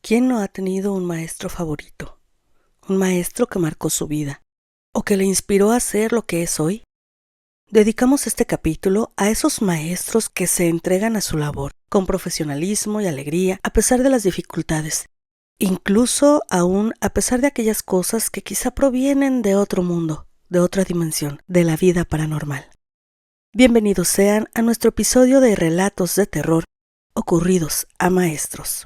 ¿Quién no ha tenido un maestro favorito? Un maestro que marcó su vida, o que le inspiró a ser lo que es hoy. Dedicamos este capítulo a esos maestros que se entregan a su labor, con profesionalismo y alegría, a pesar de las dificultades, incluso aún a pesar de aquellas cosas que quizá provienen de otro mundo, de otra dimensión, de la vida paranormal. Bienvenidos sean a nuestro episodio de relatos de terror ocurridos a maestros.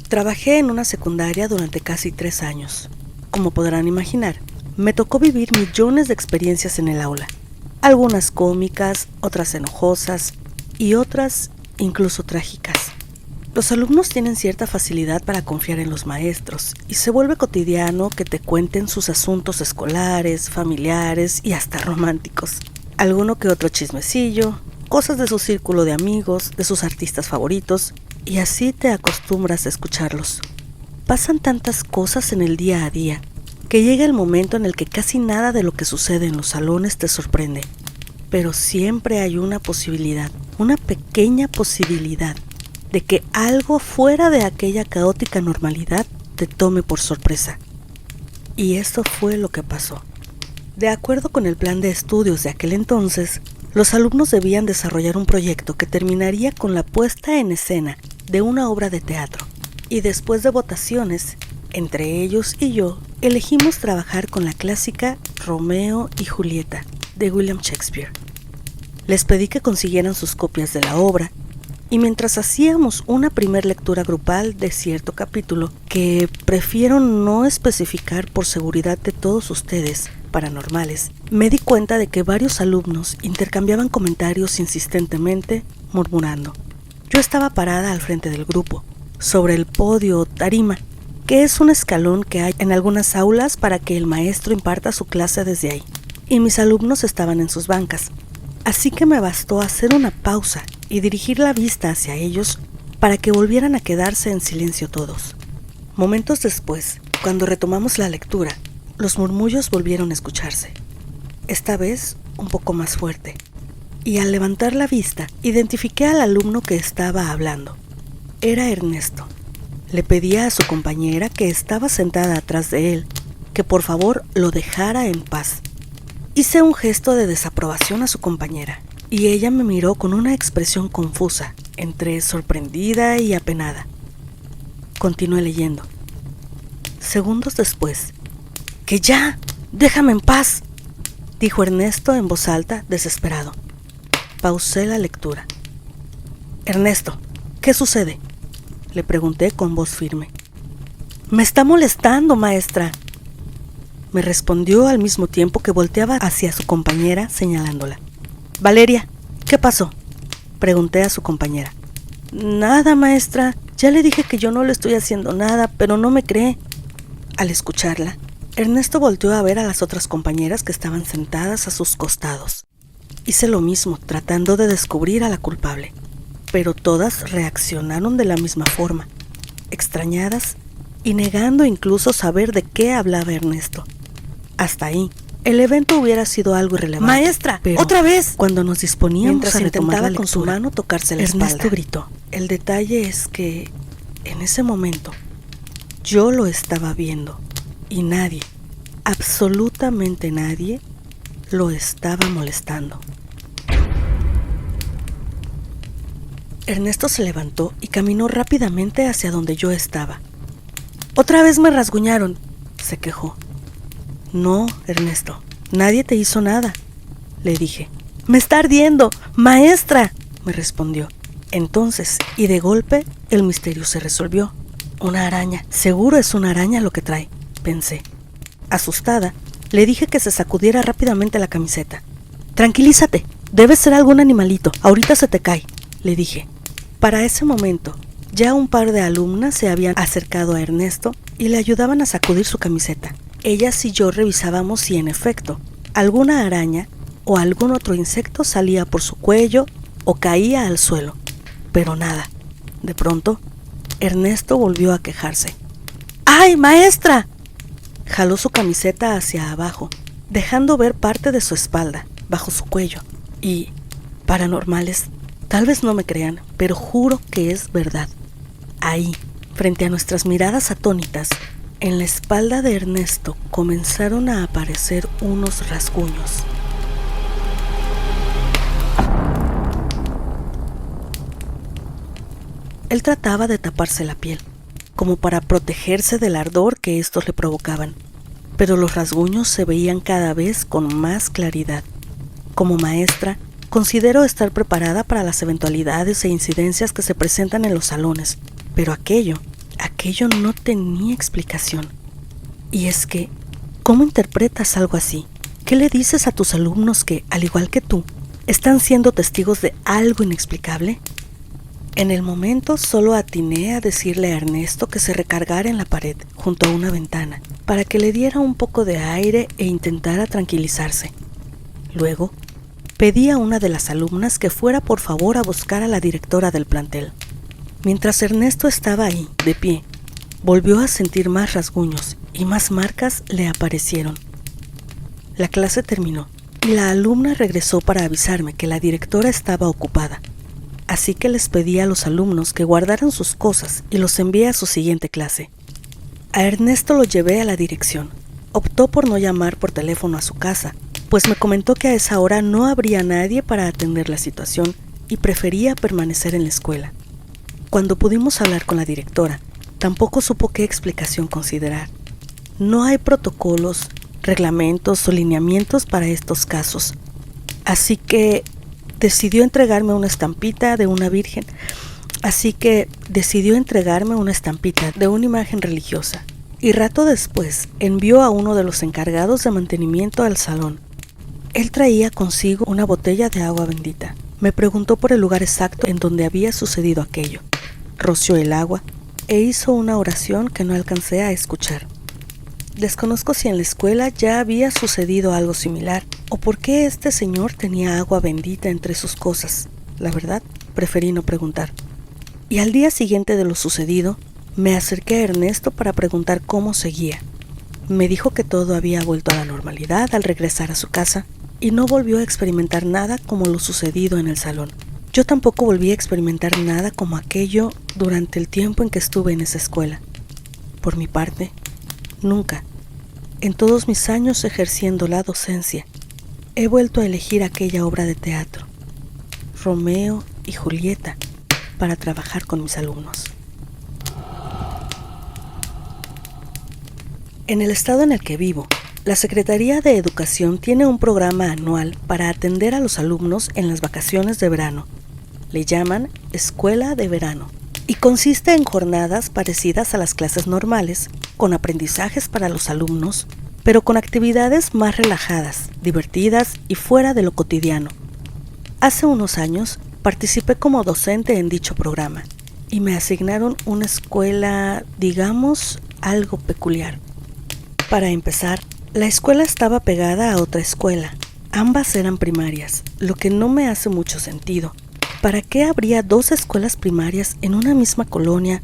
Trabajé en una secundaria durante casi 3 años. Como podrán imaginar, me tocó vivir millones de experiencias en el aula. Algunas cómicas, otras enojosas y otras incluso trágicas. Los alumnos tienen cierta facilidad para confiar en los maestros y se vuelve cotidiano que te cuenten sus asuntos escolares, familiares y hasta románticos. Alguno que otro chismecillo, cosas de su círculo de amigos, de sus artistas favoritos, y así te acostumbras a escucharlos. Pasan tantas cosas en el día a día, que llega el momento en el que casi nada de lo que sucede en los salones te sorprende. Pero siempre hay una posibilidad, una pequeña posibilidad, de que algo fuera de aquella caótica normalidad te tome por sorpresa. Y esto fue lo que pasó. De acuerdo con el plan de estudios de aquel entonces, los alumnos debían desarrollar un proyecto que terminaría con la puesta en escena de una obra de teatro. Y después de votaciones, entre ellos y yo, elegimos trabajar con la clásica Romeo y Julieta de William Shakespeare. Les pedí que consiguieran sus copias de la obra, y mientras hacíamos una primer lectura grupal de cierto capítulo, que prefiero no especificar por seguridad de todos ustedes, paranormales, me di cuenta de que varios alumnos intercambiaban comentarios insistentemente, murmurando. Yo estaba parada al frente del grupo, sobre el podio o tarima, que es un escalón que hay en algunas aulas para que el maestro imparta su clase desde ahí, y mis alumnos estaban en sus bancas. Así que me bastó hacer una pausa y dirigir la vista hacia ellos para que volvieran a quedarse en silencio todos. Momentos después, cuando retomamos la lectura, los murmullos volvieron a escucharse, esta vez un poco más fuerte, y al levantar la vista, identifiqué al alumno que estaba hablando. Era Ernesto. Le pedía a su compañera, que estaba sentada atrás de él, que por favor lo dejara en paz. Hice un gesto de desaprobación a su compañera, y ella me miró con una expresión confusa, entre sorprendida y apenada. Continué leyendo. Segundos después, ¡que ya! ¡Déjame en paz!, dijo Ernesto en voz alta, desesperado. Pausé la lectura. Ernesto, ¿qué sucede?, le pregunté con voz firme. «Me está molestando, maestra», me respondió al mismo tiempo que volteaba hacia su compañera señalándola. «Valeria, ¿qué pasó?», pregunté a su compañera. «Nada, maestra, ya le dije que yo no le estoy haciendo nada, pero no me cree». Al escucharla, Ernesto volteó a ver a las otras compañeras que estaban sentadas a sus costados. Hice lo mismo, tratando de descubrir a la culpable, pero todas reaccionaron de la misma forma, extrañadas y negando incluso saber de qué hablaba Ernesto. Hasta ahí, el evento hubiera sido algo irrelevante. «Maestra, pero otra vez», cuando nos disponíamos a retomar la lectura, con su mano tocarse la espalda, Ernesto gritó. El detalle es que, en ese momento, yo lo estaba viendo, y nadie, absolutamente nadie, lo estaba molestando. Ernesto se levantó y caminó rápidamente hacia donde yo estaba. «Otra vez me rasguñaron», se quejó. «No, Ernesto, nadie te hizo nada», le dije. «Me está ardiendo, maestra», me respondió. Entonces, y de golpe, el misterio se resolvió. Una araña, seguro es una araña lo que trae, pensé. Asustada, le dije que se sacudiera rápidamente la camiseta. «Tranquilízate, debe ser algún animalito, ahorita se te cae», le dije. Para ese momento, ya un par de alumnas se habían acercado a Ernesto y le ayudaban a sacudir su camiseta. Ellas y yo revisábamos si en efecto alguna araña o algún otro insecto salía por su cuello o caía al suelo, pero nada. De pronto, Ernesto volvió a quejarse. «¡Ay, maestra!», jaló su camiseta hacia abajo, dejando ver parte de su espalda, bajo su cuello, y, paranormales, Tal vez no me crean, pero juro que es verdad. Ahí, frente a nuestras miradas atónitas, en la espalda de Ernesto comenzaron a aparecer unos rasguños. Él trataba de taparse la piel, como para protegerse del ardor que estos le provocaban, pero los rasguños se veían cada vez con más claridad. Como maestra, considero estar preparada para las eventualidades e incidencias que se presentan en los salones, pero aquello no tenía explicación. Y es que, ¿cómo interpretas algo así? ¿Qué le dices a tus alumnos que, al igual que tú, están siendo testigos de algo inexplicable? En el momento solo atiné a decirle a Ernesto que se recargara en la pared, junto a una ventana, para que le diera un poco de aire e intentara tranquilizarse. Luego, pedí a una de las alumnas que fuera por favor a buscar a la directora del plantel. Mientras Ernesto estaba ahí, de pie, volvió a sentir más rasguños y más marcas le aparecieron. La clase terminó y la alumna regresó para avisarme que la directora estaba ocupada. Así que les pedí a los alumnos que guardaran sus cosas y los envié a su siguiente clase. A Ernesto lo llevé a la dirección. Optó por no llamar por teléfono a su casa, pues me comentó que a esa hora no habría nadie para atender la situación y prefería permanecer en la escuela. Cuando pudimos hablar con la directora, tampoco supo qué explicación considerar. No hay protocolos, reglamentos o lineamientos para estos casos. Así que decidió entregarme una estampita de una virgen. de una imagen religiosa. Y rato después envió a uno de los encargados de mantenimiento al salón. Él traía consigo una botella de agua bendita. Me preguntó por el lugar exacto en donde había sucedido aquello. Roció el agua e hizo una oración que no alcancé a escuchar. Desconozco si en la escuela ya había sucedido algo similar o por qué este señor tenía agua bendita entre sus cosas. La verdad, preferí no preguntar. Y al día siguiente de lo sucedido, me acerqué a Ernesto para preguntar cómo seguía. Me dijo que todo había vuelto a la normalidad al regresar a su casa y no volvió a experimentar nada como lo sucedido en el salón. Yo tampoco volví a experimentar nada como aquello durante el tiempo en que estuve en esa escuela. Por mi parte, nunca, en todos mis años ejerciendo la docencia, he vuelto a elegir aquella obra de teatro, Romeo y Julieta, para trabajar con mis alumnos. En el estado en el que vivo, la Secretaría de Educación tiene un programa anual para atender a los alumnos en las vacaciones de verano. Le llaman Escuela de Verano y consiste en jornadas parecidas a las clases normales, con aprendizajes para los alumnos, pero con actividades más relajadas, divertidas y fuera de lo cotidiano. Hace unos años participé como docente en dicho programa y me asignaron una escuela, digamos, algo peculiar. Para empezar, la escuela estaba pegada a otra escuela. Ambas eran primarias, lo que no me hace mucho sentido. ¿Para qué habría dos escuelas primarias en una misma colonia,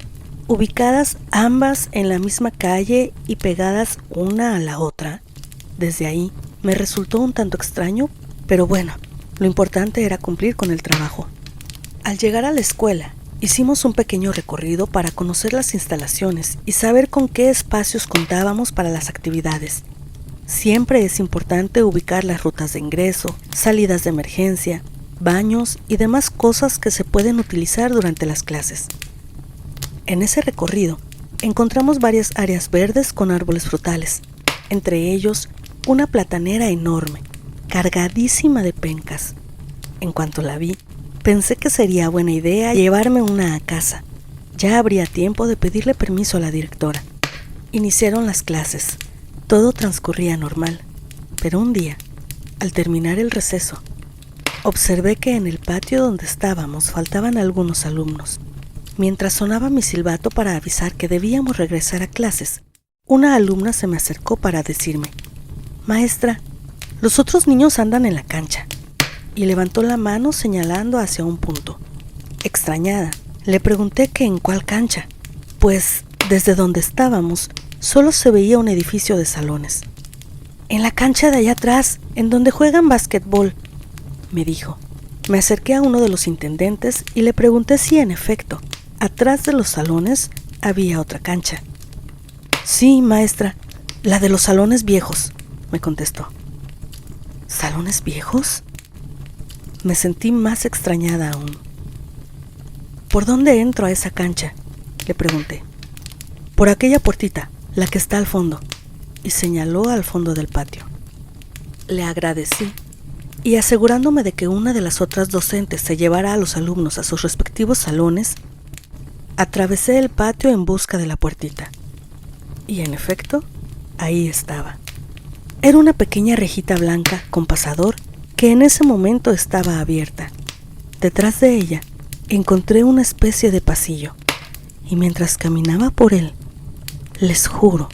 ubicadas ambas en la misma calle y pegadas una a la otra? Desde ahí me resultó un tanto extraño, pero bueno, lo importante era cumplir con el trabajo. Al llegar a la escuela, hicimos un pequeño recorrido para conocer las instalaciones y saber con qué espacios contábamos para las actividades. Siempre es importante ubicar las rutas de ingreso, salidas de emergencia, baños y demás cosas que se pueden utilizar durante las clases. En ese recorrido encontramos varias áreas verdes con árboles frutales, entre ellos una platanera enorme, cargadísima de pencas. En cuanto la vi, pensé que sería buena idea llevarme una a casa. Ya habría tiempo de pedirle permiso a la directora. Iniciaron las clases. Todo transcurría normal, pero un día, al terminar el receso, observé que en el patio donde estábamos faltaban algunos alumnos. Mientras sonaba mi silbato para avisar que debíamos regresar a clases, una alumna se me acercó para decirme: «Maestra, los otros niños andan en la cancha», y levantó la mano señalando hacia un punto. Extrañada, le pregunté que en cuál cancha, pues desde donde estábamos solo se veía un edificio de salones. «En la cancha de allá atrás, en donde juegan básquetbol», me dijo. Me acerqué a uno de los intendentes y le pregunté si, en efecto, atrás de los salones había otra cancha. Sí, maestra, la de los salones viejos, me contestó. ¿Salones viejos? Me sentí más extrañada aún. ¿Por dónde entro a esa cancha?, le pregunté. Por aquella puertita, la que está al fondo, y señaló al fondo del patio. Le agradecí y, asegurándome de que una de las otras docentes se llevara a los alumnos a sus respectivos salones, atravesé el patio en busca de la puertita. Y en efecto, ahí estaba. Era una pequeña rejita blanca con pasador que en ese momento estaba abierta. Detrás de ella encontré una especie de pasillo, y mientras caminaba por él, les juro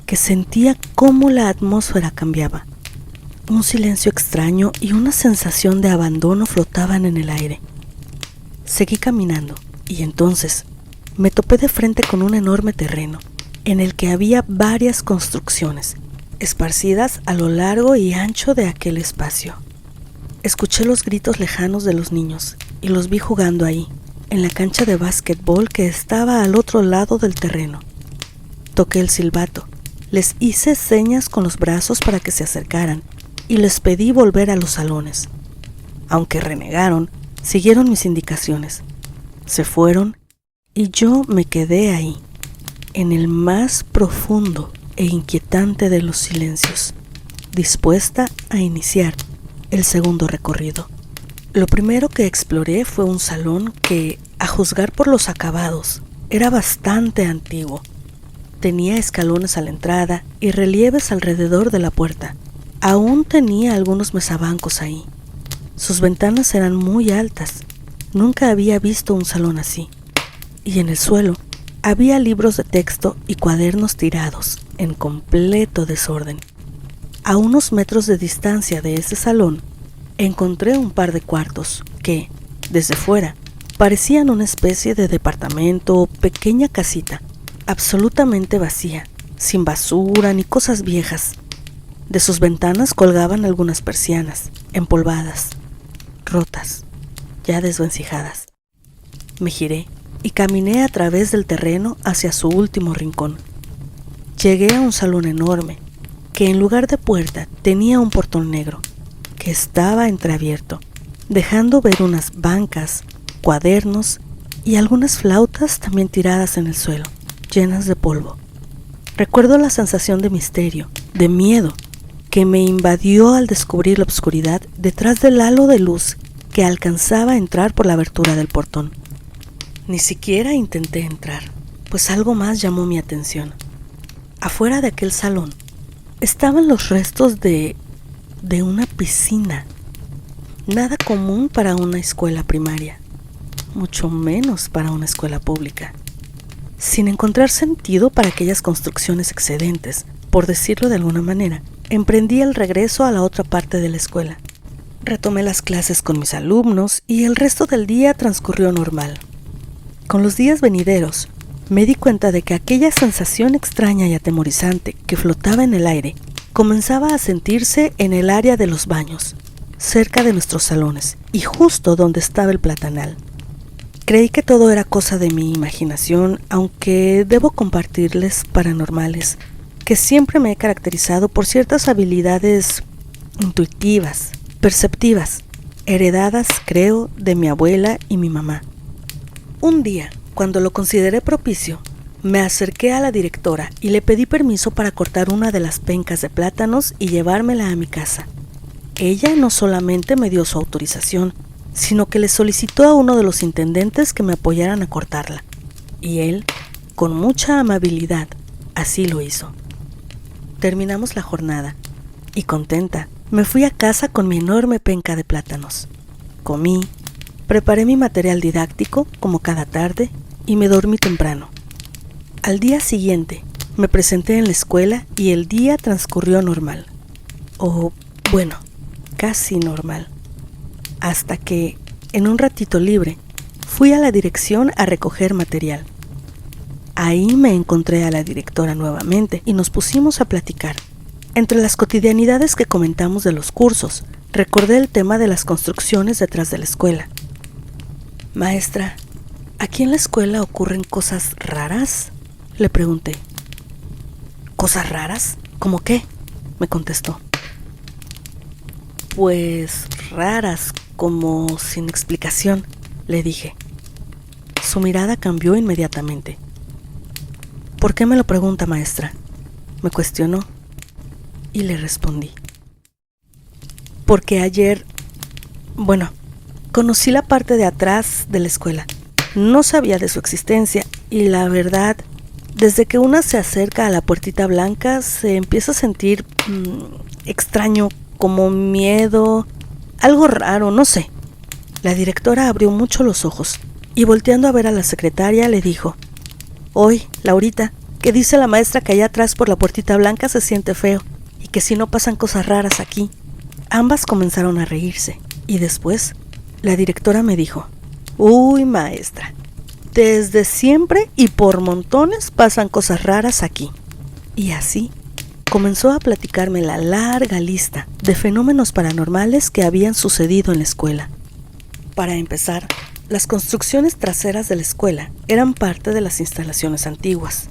que sentía cómo la atmósfera cambiaba. Un silencio extraño y una sensación de abandono flotaban en el aire. Seguí caminando y entonces me topé de frente con un enorme terreno en el que había varias construcciones esparcidas a lo largo y ancho de aquel espacio. Escuché los gritos lejanos de los niños y los vi jugando ahí, en la cancha de básquetbol que estaba al otro lado del terreno. Toqué el silbato, les hice señas con los brazos para que se acercaran y les pedí volver a los salones. Aunque renegaron, siguieron mis indicaciones. Se fueron y yo me quedé ahí, en el más profundo e inquietante de los silencios, dispuesta a iniciar el segundo recorrido. Lo primero que exploré fue un salón que, a juzgar por los acabados, era bastante antiguo. Tenía escalones a la entrada y relieves alrededor de la puerta. Aún tenía algunos mesabancos ahí. Sus ventanas eran muy altas. Nunca había visto un salón así. Y en el suelo había libros de texto y cuadernos tirados, en completo desorden. A unos metros de distancia de ese salón, encontré un par de cuartos que, desde fuera, parecían una especie de departamento o pequeña casita, absolutamente vacía, sin basura ni cosas viejas. De sus ventanas colgaban algunas persianas, empolvadas, rotas, ya desvencijadas. Me giré y caminé a través del terreno hacia su último rincón. Llegué a un salón enorme, que en lugar de puerta tenía un portón negro, que estaba entreabierto, dejando ver unas bancas, cuadernos y algunas flautas también tiradas en el suelo, llenas de polvo. Recuerdo la sensación de misterio, de miedo, que me invadió al descubrir la oscuridad detrás del halo de luz que alcanzaba a entrar por la abertura del portón. Ni siquiera intenté entrar, pues algo más llamó mi atención. Afuera de aquel salón estaban los restos de una piscina. Nada común para una escuela primaria, mucho menos para una escuela pública. Sin encontrar sentido para aquellas construcciones excedentes, por decirlo de alguna manera, emprendí el regreso a la otra parte de la escuela. Retomé las clases con mis alumnos y el resto del día transcurrió normal. Con los días venideros, me di cuenta de que aquella sensación extraña y atemorizante que flotaba en el aire comenzaba a sentirse en el área de los baños, cerca de nuestros salones y justo donde estaba el platanal. Creí que todo era cosa de mi imaginación, aunque debo compartirles, paranormales, que siempre me he caracterizado por ciertas habilidades intuitivas, perceptivas, heredadas, creo, de mi abuela y mi mamá. Un día, cuando lo consideré propicio, me acerqué a la directora y le pedí permiso para cortar una de las pencas de plátanos y llevármela a mi casa. Ella no solamente me dio su autorización, sino que le solicitó a uno de los intendentes que me apoyaran a cortarla. Y él, con mucha amabilidad, así lo hizo. Terminamos la jornada y, contenta, me fui a casa con mi enorme penca de plátanos. Comí, preparé mi material didáctico, como cada tarde, y me dormí temprano. Al día siguiente, me presenté en la escuela y el día transcurrió normal. O, bueno, casi normal. Hasta que, en un ratito libre, fui a la dirección a recoger material. Ahí me encontré a la directora nuevamente y nos pusimos a platicar. Entre las cotidianidades que comentamos de los cursos, Recordé el tema de las construcciones detrás de la escuela. Maestra, ¿aquí en la escuela ocurren cosas raras?, le pregunté. ¿Cosas raras? ¿Cómo qué?, me contestó. Pues raras, como sin explicación, le dije. Su mirada cambió inmediatamente. ¿Por qué me lo pregunta, maestra?, me cuestionó, y le respondí. Porque ayer, conocí la parte de atrás de la escuela. No sabía de su existencia y la verdad, desde que una se acerca a la puertita blanca se empieza a sentir extraño, como miedo, algo raro, no sé. La directora abrió mucho los ojos y volteando a ver a la secretaria le dijo: «Oye, Laurita, que dice la maestra que allá atrás por la puertita blanca se siente feo y que si no pasan cosas raras aquí». Ambas comenzaron a reírse y después la directora me dijo: «Uy, maestra, desde siempre y por montones pasan cosas raras aquí». Y así comenzó a platicarme la larga lista de fenómenos paranormales que habían sucedido en la escuela. Para empezar, las construcciones traseras de la escuela eran parte de las instalaciones antiguas.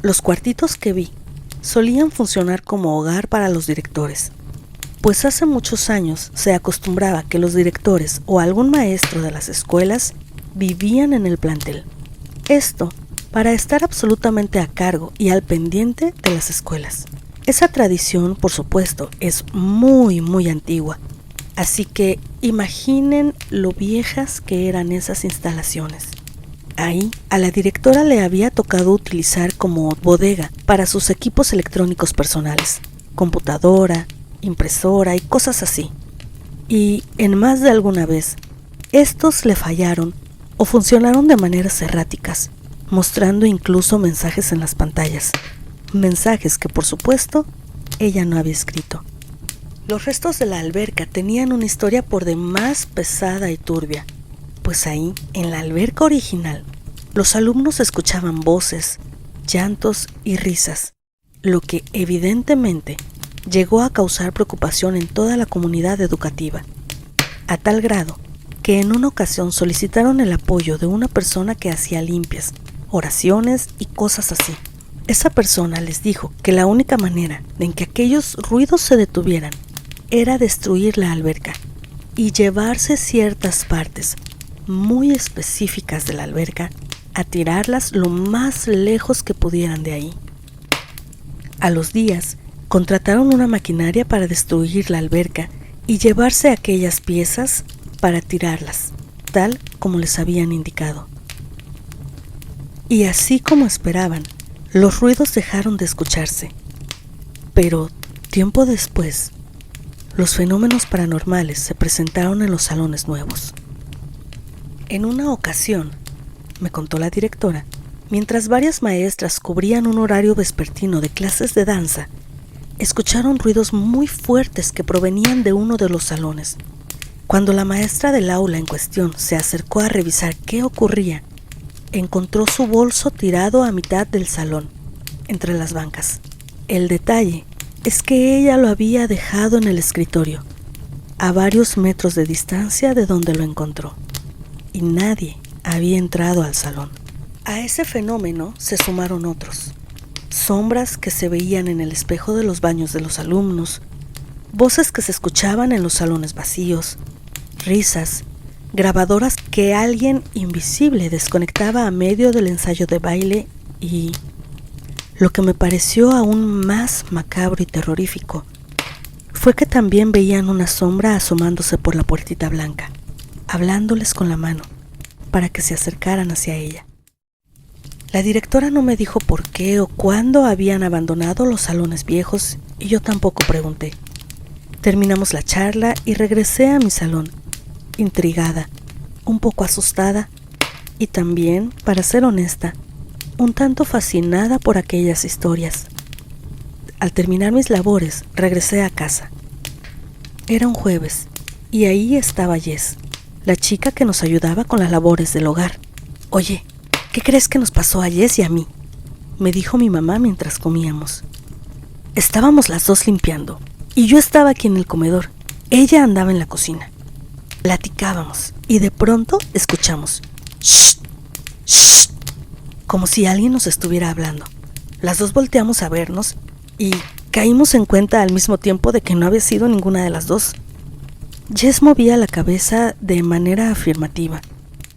Los cuartitos que vi solían funcionar como hogar para los directores, pues hace muchos años se acostumbraba que los directores o algún maestro de las escuelas vivían en el plantel. Esto para estar absolutamente a cargo y al pendiente de las escuelas. Esa tradición, por supuesto, es muy, muy antigua, así que imaginen lo viejas que eran esas instalaciones. Ahí, a la directora le había tocado utilizar como bodega para sus equipos electrónicos personales, computadora, impresora y cosas así. Y en más de alguna vez, estos le fallaron o funcionaron de maneras erráticas, mostrando incluso mensajes en las pantallas. Mensajes que, por supuesto, ella no había escrito. Los restos de la alberca tenían una historia por demás pesada y turbia, pues ahí, en la alberca original, los alumnos escuchaban voces, llantos y risas, lo que evidentemente llegó a causar preocupación en toda la comunidad educativa, a tal grado que en una ocasión solicitaron el apoyo de una persona que hacía limpias, oraciones y cosas así. Esa persona les dijo que la única manera en que aquellos ruidos se detuvieran era destruir la alberca y llevarse ciertas partes muy específicas de la alberca a tirarlas lo más lejos que pudieran de ahí. A los días, contrataron una maquinaria para destruir la alberca y llevarse aquellas piezas para tirarlas, tal como les habían indicado. Y así como esperaban, los ruidos dejaron de escucharse. Pero, tiempo después, los fenómenos paranormales se presentaron en los salones nuevos. En una ocasión, me contó la directora, mientras varias maestras cubrían un horario vespertino de clases de danza, escucharon ruidos muy fuertes que provenían de uno de los salones. Cuando la maestra del aula en cuestión se acercó a revisar qué ocurría, encontró su bolso tirado a mitad del salón, entre las bancas. El detalle es que ella lo había dejado en el escritorio, a varios metros de distancia de donde lo encontró, y nadie había entrado al salón. A ese fenómeno se sumaron otros: sombras que se veían en el espejo de los baños de los alumnos, voces que se escuchaban en los salones vacíos, risas, grabadoras que alguien invisible desconectaba a medio del ensayo de baile y, lo que me pareció aún más macabro y terrorífico, fue que también veían una sombra asomándose por la puertita blanca, hablándoles con la mano para que se acercaran hacia ella. La directora no me dijo por qué o cuándo habían abandonado los salones viejos y yo tampoco pregunté. Terminamos la charla y regresé a mi salón, intrigada, un poco asustada y también, para ser honesta, un tanto fascinada por aquellas historias. Al terminar mis labores, regresé a casa. Era un jueves y ahí estaba Jess, la chica que nos ayudaba con las labores del hogar. «Oye, ¿qué crees que nos pasó a Jess y a mí?», me dijo mi mamá mientras comíamos. Estábamos las dos limpiando y yo estaba aquí en el comedor Ella andaba en la cocina. Platicábamos y de pronto escuchamos "shh, shh", como si alguien nos estuviera hablando. Las dos volteamos a vernos y caímos en cuenta al mismo tiempo de que no había sido ninguna de las dos. Jess movía la cabeza de manera afirmativa,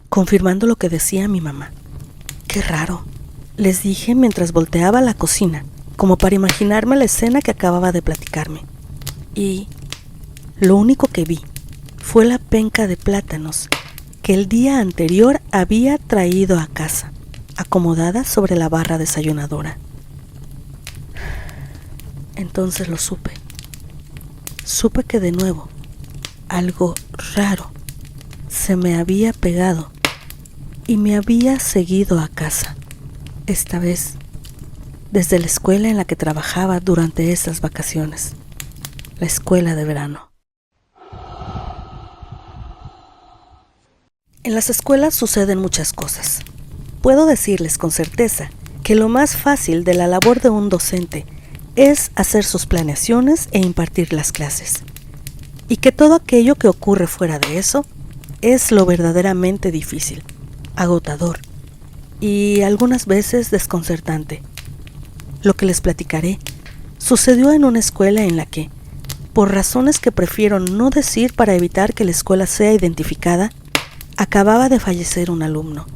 confirmando lo que decía mi mamá. Qué raro, les dije mientras volteaba a la cocina, como para imaginarme la escena que acababa de platicarme. Y lo único que vi fue la penca de plátanos que el día anterior había traído a casa, acomodada sobre la barra desayunadora. Entonces lo supe. Supe que de nuevo algo raro se me había pegado y me había seguido a casa, esta vez desde la escuela en la que trabajaba durante esas vacaciones, la escuela de verano. En las escuelas suceden muchas cosas. Puedo decirles con certeza que lo más fácil de la labor de un docente es hacer sus planeaciones e impartir las clases, y que todo aquello que ocurre fuera de eso es lo verdaderamente difícil, agotador y algunas veces desconcertante. Lo que les platicaré sucedió en una escuela en la que, por razones que prefiero no decir para evitar que la escuela sea identificada, acababa de fallecer un alumno.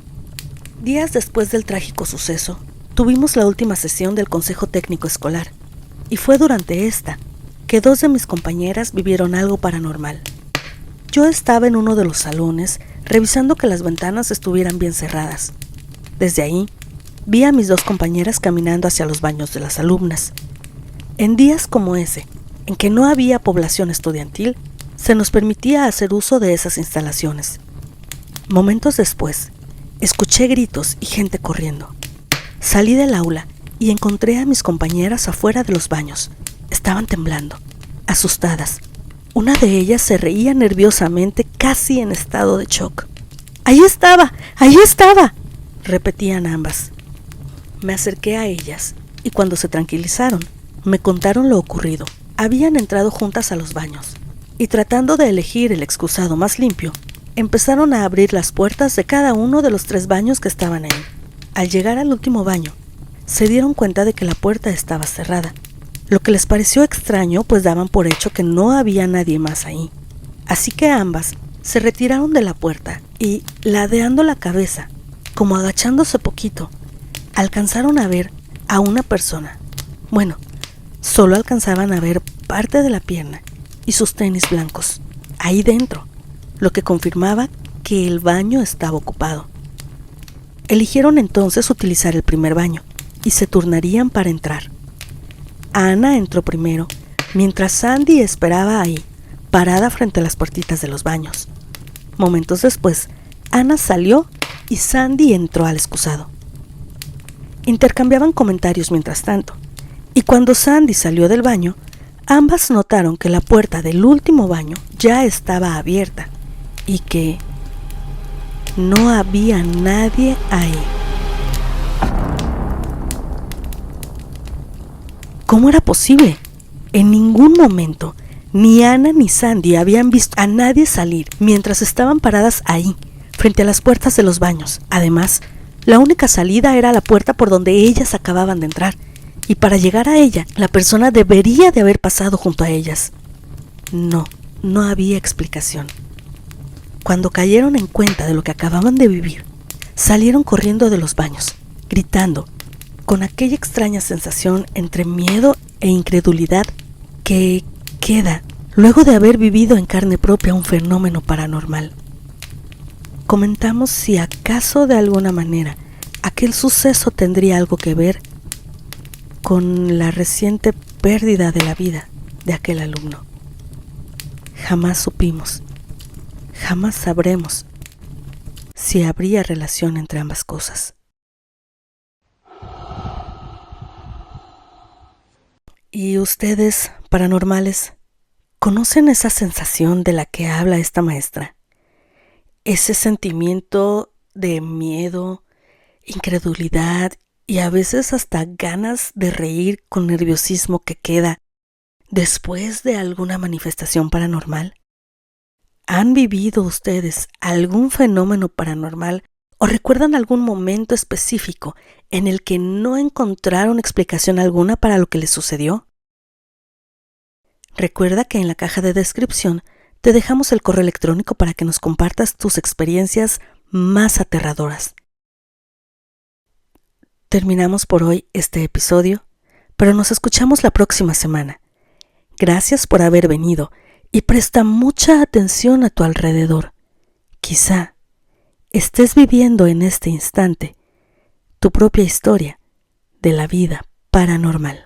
Días después del trágico suceso, tuvimos la última sesión del Consejo Técnico Escolar, y fue durante esta que dos de mis compañeras vivieron algo paranormal. Yo estaba en uno de los salones revisando que las ventanas estuvieran bien cerradas. Desde ahí, vi a mis dos compañeras caminando hacia los baños de las alumnas. En días como ese, en que no había población estudiantil, se nos permitía hacer uso de esas instalaciones. Momentos después, escuché gritos y gente corriendo. Salí del aula y encontré a mis compañeras afuera de los baños. Estaban temblando, asustadas. Una de ellas se reía nerviosamente, casi en estado de shock. ¡Ahí estaba! ¡Ahí estaba!, repetían ambas. Me acerqué a ellas y cuando se tranquilizaron, me contaron lo ocurrido. Habían entrado juntas a los baños y tratando de elegir el excusado más limpio, empezaron a abrir las puertas de cada uno de los 3 baños que estaban ahí. Al llegar al último baño, se dieron cuenta de que la puerta estaba cerrada, lo que les pareció extraño, pues daban por hecho que no había nadie más ahí. Así que ambas se retiraron de la puerta y, ladeando la cabeza, como agachándose poquito, alcanzaron a ver a una persona. Bueno, solo alcanzaban a ver parte de la pierna y sus tenis blancos, ahí dentro, lo que confirmaba que el baño estaba ocupado. Eligieron entonces utilizar el primer baño y se turnarían para entrar. Ana entró primero, mientras Sandy esperaba ahí, parada frente a las puertitas de los baños. Momentos después, Ana salió y Sandy entró al excusado. Intercambiaban comentarios mientras tanto, y cuando Sandy salió del baño, ambas notaron que la puerta del último baño ya estaba abierta y que no había nadie ahí. ¿Cómo era posible? En ningún momento, ni Ana ni Sandy habían visto a nadie salir mientras estaban paradas ahí, frente a las puertas de los baños. Además, la única salida era la puerta por donde ellas acababan de entrar, y para llegar a ella, la persona debería de haber pasado junto a ellas. No había explicación. Cuando cayeron en cuenta de lo que acababan de vivir, salieron corriendo de los baños, gritando, con aquella extraña sensación entre miedo e incredulidad que queda luego de haber vivido en carne propia un fenómeno paranormal. Comentamos si acaso de alguna manera aquel suceso tendría algo que ver con la reciente pérdida de la vida de aquel alumno. Jamás supimos, jamás sabremos si habría relación entre ambas cosas. ¿Y ustedes, paranormales, conocen esa sensación de la que habla esta maestra? Ese sentimiento de miedo, incredulidad y a veces hasta ganas de reír con nerviosismo que queda después de alguna manifestación paranormal? ¿Han vivido ustedes algún fenómeno paranormal o recuerdan algún momento específico en el que no encontraron explicación alguna para lo que les sucedió? Recuerda que en la caja de descripción te dejamos el correo electrónico para que nos compartas tus experiencias más aterradoras. Terminamos por hoy este episodio, pero nos escuchamos la próxima semana. Gracias por haber venido y presta mucha atención a tu alrededor. Quizá estés viviendo en este instante tu propia historia de la vida paranormal.